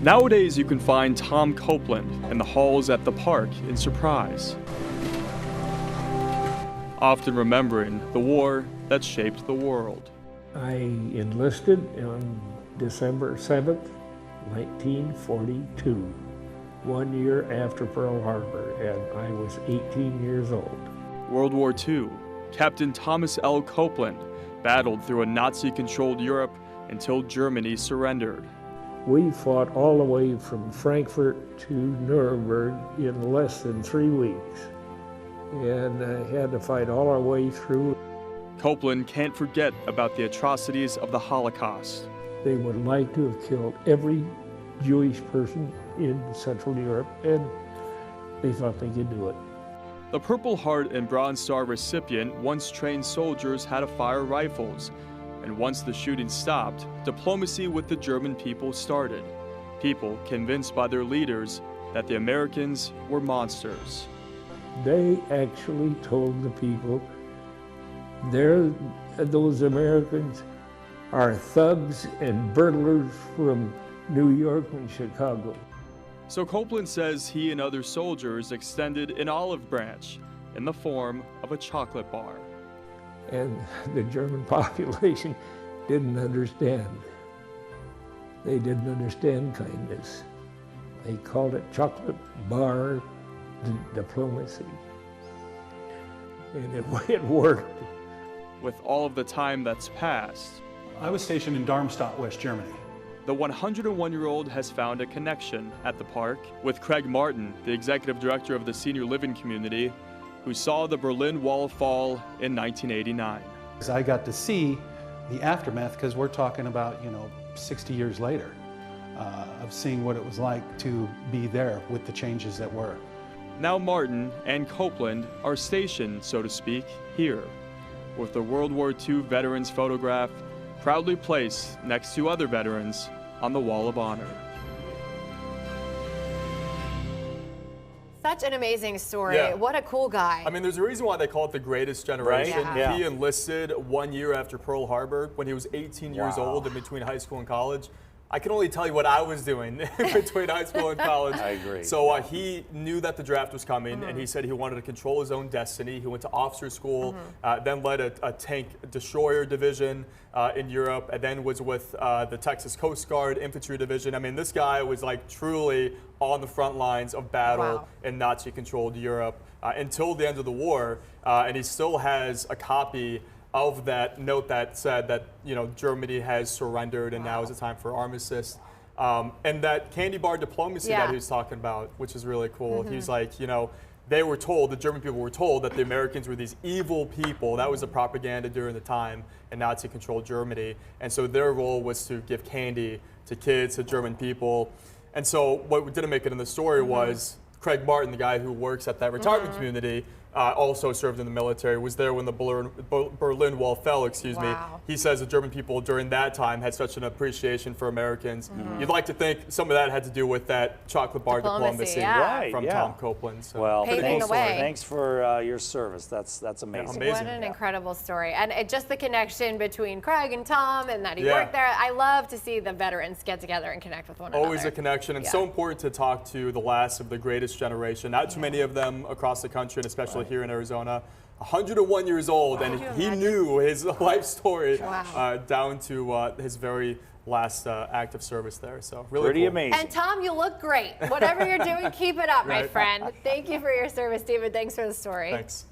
Nowadays, you can find Tom Copeland in the halls at the park in Surprise, often remembering the war that shaped the world. I enlisted on December 7th, 1942, 1 year after Pearl Harbor, and I was 18 years old. World War II, Captain Thomas L. Copeland battled through a Nazi-controlled Europe until Germany surrendered. We fought all the way from Frankfurt to Nuremberg in less than 3 weeks, and had to fight all our way through. Copeland can't forget about the atrocities of the Holocaust. They would like to have killed every Jewish person in Central Europe, and they thought they could do it. The Purple Heart and Bronze Star recipient once trained soldiers how to fire rifles, and once the shooting stopped, diplomacy with the German people started. People convinced by their leaders that the Americans were monsters. They actually told the people, those Americans are thugs and burglars from New York and Chicago. So Copeland says he and other soldiers extended an olive branch in the form of a chocolate bar. And the German population didn't understand. They didn't understand kindness. They called it chocolate bar diplomacy. And it worked. With all of the time that's passed, I was stationed in Darmstadt, West Germany. the 101-year-old has found a connection at the park with Craig Martin, the executive director of the senior living community, who saw the Berlin Wall fall in 1989. I got to see the aftermath, because we're talking about, 60 years later, of seeing what it was like to be there with the changes that were. Now Martin and Copeland are stationed, so to speak, here, with the World War II veterans photograph proudly placed next to other veterans on the Wall of Honor. Such an amazing story. Yeah. What a cool guy. I mean, there's a reason why they call it the greatest generation. Right? Yeah. He enlisted 1 year after Pearl Harbor when he was 18 years old in between high school and college. I can only tell you what I was doing between high school and college. I agree. So he knew that the draft was coming, and he said he wanted to control his own destiny. He went to officer school, then led a tank destroyer division in Europe, and then was with the Texas Coast Guard Infantry Division. I mean, this guy was like truly on the front lines of battle in Nazi-controlled Europe until the end of the war, and he still has a copy of that note that said that Germany has surrendered and now is the time for armistice, and that candy bar diplomacy that he was talking about, which is really cool. He's like, they were told, the German people were told that the Americans were these evil people. That was the propaganda during the time in Nazi-controlled Germany, and so their role was to give candy to kids, to German people. And so what didn't make it in the story was Craig Martin, the guy who works at that retirement community, also served in the military, was there when the Berlin Wall fell, excuse me. He says the German people during that time had such an appreciation for Americans. You'd like to think some of that had to do with that chocolate bar diplomacy from Tom Copeland. So. Well, paving the way. Thanks for your service. That's amazing. Amazing. What an incredible story. And just the connection between Craig and Tom, and that he worked there. I love to see the veterans get together and connect with one another. Always a connection, and so important to talk to the last of the greatest generation. Not too many of them across the country, and especially here in Arizona. 101 years old, and he knew his life story down to his very last act of service there. So really pretty cool. amazing. And Tom, you look great. Whatever you're doing, keep it up, my friend. Thank you for your service, David. Thanks for the story. Thanks.